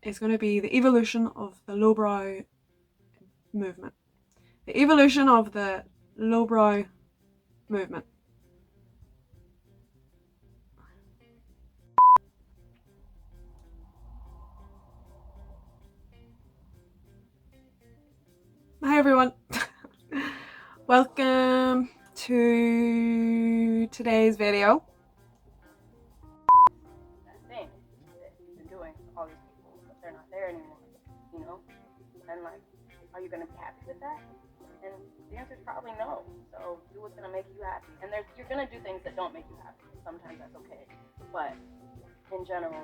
is going to be the evolution of the lowbrow movement. The evolution of the lowbrow movement. Hi everyone. Welcome to today's video. That thing that you've been doing for all these people, but they're not there anymore, you know? And like, are you gonna be happy with that? And the answer is probably no. So do what's gonna make you happy. And you're gonna do things that don't make you happy. Sometimes that's okay. But in general,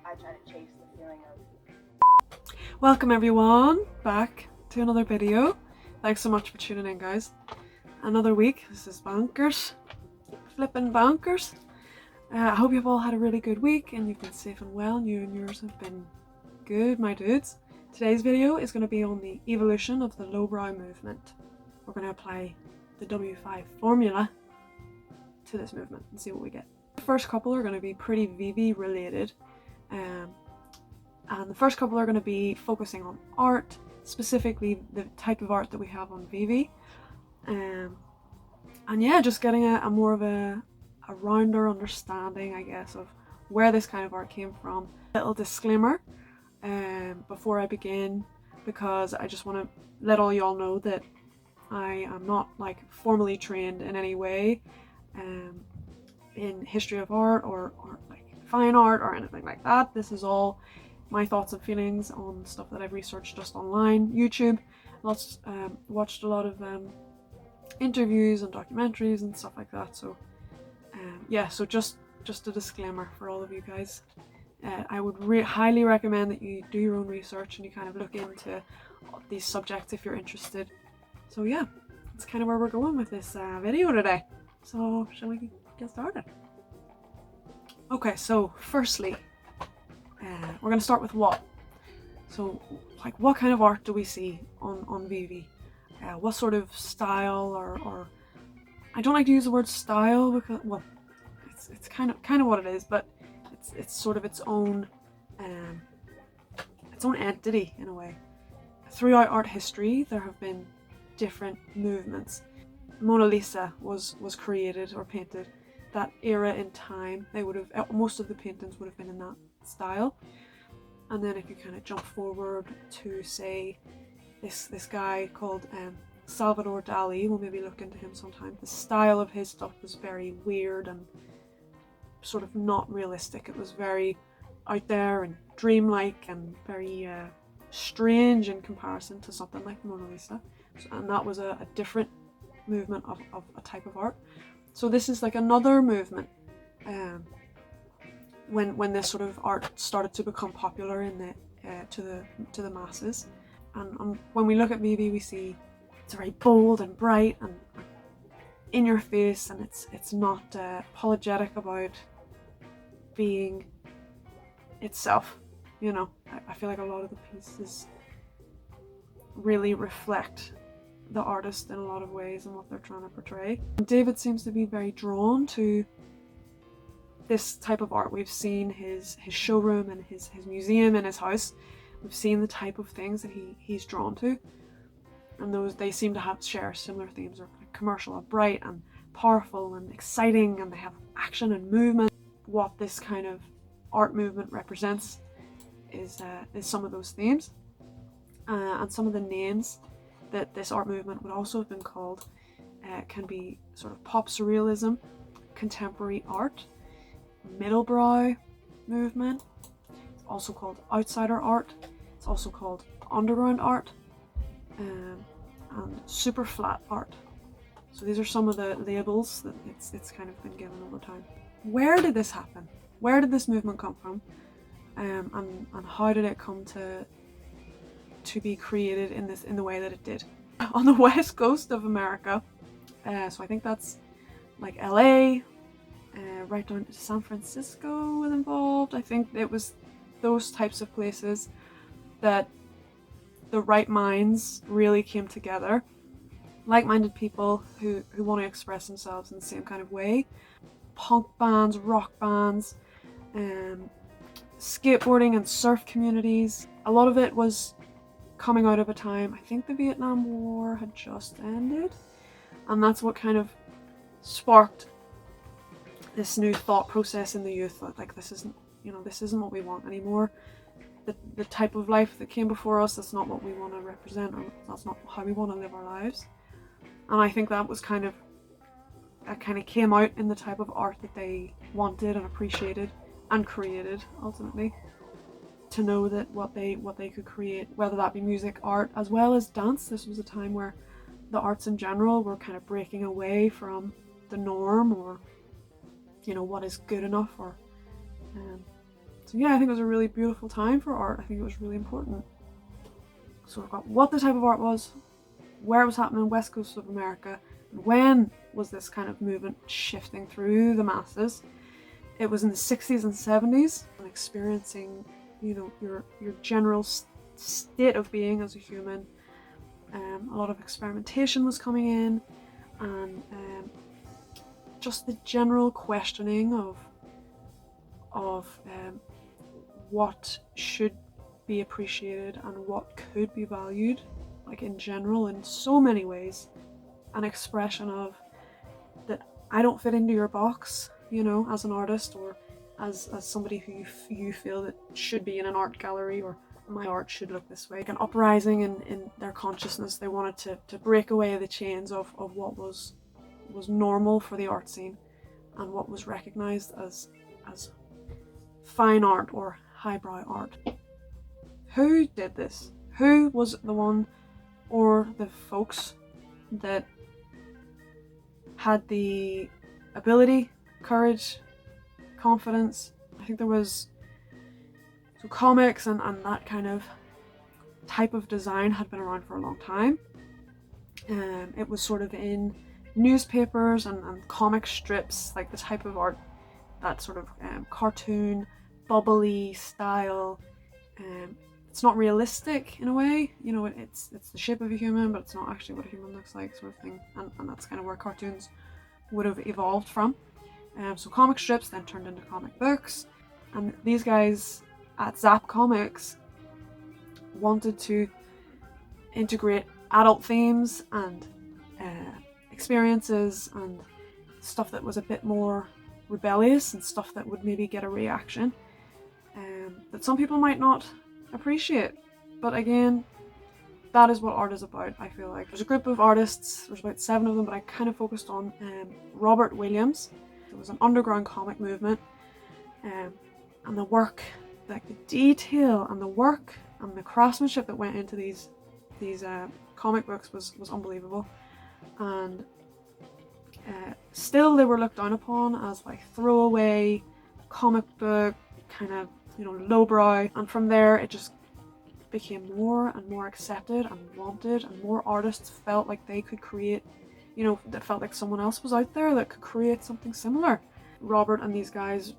I try to chase the feeling of. Welcome everyone back to another video. Thanks so much for tuning in, guys. Another week. This is bonkers. Flipping bonkers. I hope you've all had a really good week and you've been safe and well, and you and yours have been good, my dudes. Today's video is going to be on the evolution of the lowbrow movement. We're going to apply the W5 formula to this movement and see what we get. The first couple are going to be pretty VeVe related, and the first couple are going to be focusing on art, specifically the type of art that we have on VeVe, and yeah, just getting a more of a rounder understanding, I guess, of where this kind of art came from. Little disclaimer before I begin, because I just want to let all y'all know that I am not like formally trained in any way in history of art or like fine art or anything like that. This is all my thoughts and feelings on stuff that I've researched just online, YouTube. Watched a lot of interviews and documentaries and stuff like that. So yeah, so just a disclaimer for all of you guys. I would highly recommend that you do your own research and you kind of look into these subjects if you're interested. So yeah, that's kind of where we're going with this video today. So shall we get started? Okay, so firstly, we're going to start with what? So like, what kind of art do we see on VeVe? What sort of style or I don't like to use the word style because, well, it's kind of what it is, but it's sort of its own entity in a way. Throughout art history, there have been different movements. Mona Lisa was created or painted that era in time. They would have, most of the paintings would have been in that style. And then if you kind of jump forward to, say, this guy called Salvador Dali, we'll maybe look into him sometime. The style of his stuff was very weird and sort of not realistic. It was very out there and dreamlike and very strange in comparison to something like Mona Lisa. And that was a different movement of a type of art. So this is like another movement when this sort of art started to become popular in the to the masses. And when we look at VeVe, we see it's very bold and bright and in your face, and it's not apologetic about being itself. You know, I feel like a lot of the pieces really reflect the artist in a lot of ways and what they're trying to portray. David seems to be very drawn to this type of art. We've seen his showroom and his museum in his house. We've seen the type of things that he's drawn to, and they seem to share similar themes. They're commercial and bright and powerful and exciting, and they have action and movement. What this kind of art movement represents is some of those themes, and some of the names that this art movement would also have been called can be sort of pop surrealism, contemporary art, middlebrow movement. It's also called outsider art. It's also called underground art, and super flat art. So these are some of the labels that it's kind of been given over time. Where did this happen? Where did this movement come from? And how did it come to be created in the way that it did? On the west coast of America, so I think that's like LA, right down to San Francisco was involved. I think it was those types of places that the right minds really came together. Like-minded people who want to express themselves in the same kind of way. Punk bands, rock bands, skateboarding and surf communities. A lot of it was coming out of a time, I think the Vietnam War had just ended, and that's what kind of sparked this new thought process in the youth that like this isn't what we want anymore. The type of life that came before us, that's not what we want to represent, or that's not how we want to live our lives. And I think that kind of came out in the type of art that they wanted and appreciated and created ultimately. To know that what they could create, whether that be music, art, as well as dance. This was a time where the arts in general were kind of breaking away from the norm, or what is good enough, or so yeah, I think it was a really beautiful time for art. I think it was really important. So we've got what the type of art was, where it was happening, west coast of America, and when was this kind of movement shifting through the masses. It was in the 60s and 70s, and experiencing your general state of being as a human. A lot of experimentation was coming in, and just the general questioning of what should be appreciated and what could be valued, like in general, in so many ways. An expression of that I don't fit into your box, as an artist, or as somebody who you feel that should be in an art gallery, or my art should look this way. Like an uprising in their consciousness. They wanted to break away the chains of what was normal for the art scene, and what was recognized as fine art or highbrow art. Who did this? Who was the one or the folks that had the ability, courage, confidence? I think there was comics and that kind of type of design had been around for a long time. It was sort of in newspapers and comic strips, like the type of art, that sort of cartoon, bubbly style. It's not realistic in a way, it's the shape of a human, but it's not actually what a human looks like, sort of thing. And that's kind of where cartoons would have evolved from. So comic strips then turned into comic books, and these guys at Zap Comics wanted to integrate adult themes and experiences and stuff that was a bit more rebellious, and stuff that would maybe get a reaction that some people might not appreciate. But again, that is what art is about, I feel like. There's a group of artists, there's about 7 of them, but I kind of focused on Robert Williams. It was an underground comic movement, and the work, like the detail and the work and the craftsmanship that went into these comic books was unbelievable. And still they were looked down upon as like throwaway comic book, kind of lowbrow. And from there it just became more and more accepted and wanted, and more artists felt like they could create, that felt like someone else was out there that could create something similar. Robert and these guys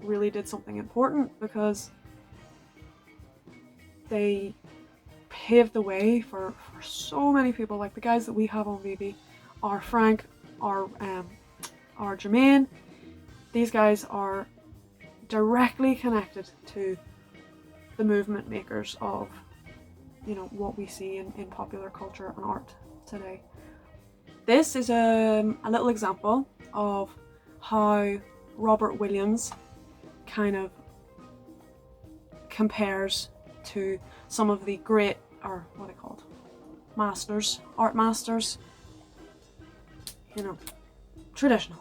really did something important, because they paved the way for so many people, like the guys that we have on VeVe, our Frank, our Jermaine. These guys are directly connected to the movement makers of what we see in popular culture and art today. This is a little example of how Robert Williams kind of compares to some of the great, or what are they called, masters, art masters, traditional.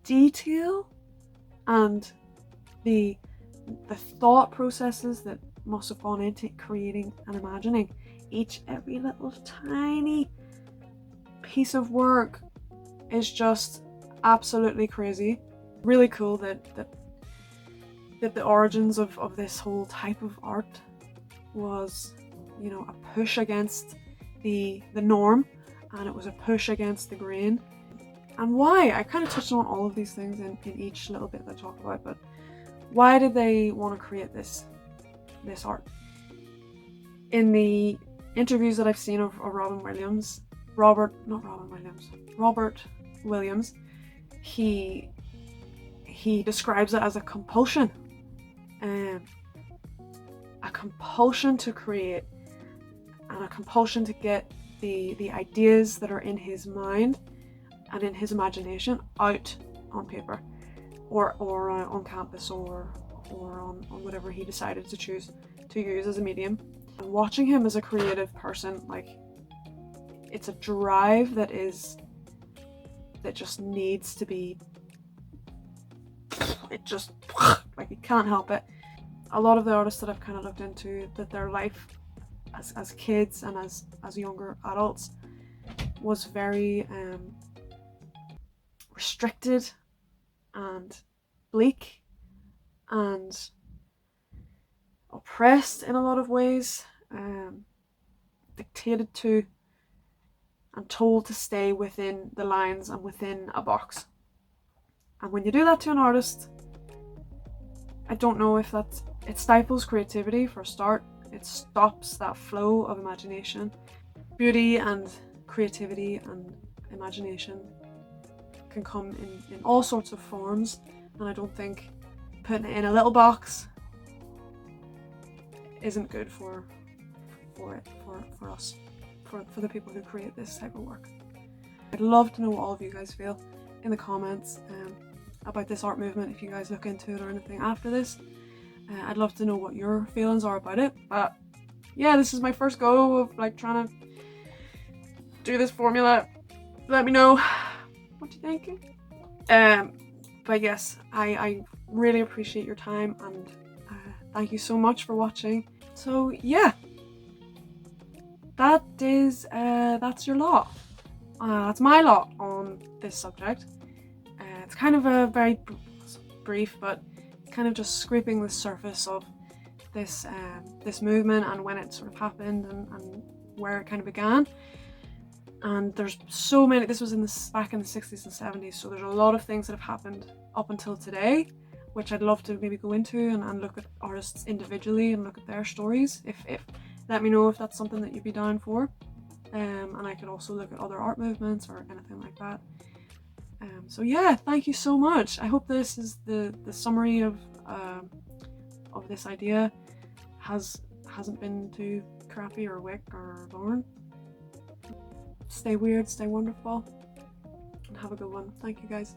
Detail and the thought processes that must have gone into creating and imagining every little tiny piece of work is just absolutely crazy. Really cool that the origins of this whole type of art was, a push against the norm, and it was a push against the grain. And why? I kind of touched on all of these things in each little bit that I talk about, but why did they want to create this art? In the interviews that I've seen of Robert Williams, he describes it as a compulsion. A compulsion to create, and a compulsion to get the ideas that are in his mind and in his imagination out on paper, or on canvas, or on whatever he decided to choose to use as a medium. And watching him as a creative person, like, it's a drive that just needs to be, it just, like, you can't help it. A lot of the artists that I've kind of looked into, that their life as kids and as younger adults was very restricted and bleak and oppressed in a lot of ways, dictated to and told to stay within the lines and within a box. And when you do that to an artist, I don't know if it stifles creativity for a start. It stops that flow of imagination. Beauty and creativity and imagination can come in all sorts of forms, and I don't think putting it in a little box isn't good for us, for the people who create this type of work. I'd love to know what all of you guys feel in the comments about this art movement, if you guys look into it or anything after this. I'd love to know what your feelings are about it. But yeah, this is my first go of like trying to do this formula. Let me know what you think. But yes, I really appreciate your time, and thank you so much for watching. So yeah, that's your lot. That's my lot on this subject. It's kind of a very brief, but kind of just scraping the surface of this movement and when it sort of happened and where it kind of began. And there's so many. This was back in the 60s and 70s, so there's a lot of things that have happened up until today, which I'd love to maybe go into and look at artists individually and look at their stories. If let me know if that's something that you'd be down for. And I could also look at other art movements or anything like that. So yeah, thank you so much. I hope this is the summary of this idea hasn't been too crappy or wick or boring. Stay weird, stay wonderful, and have a good one. Thank you guys.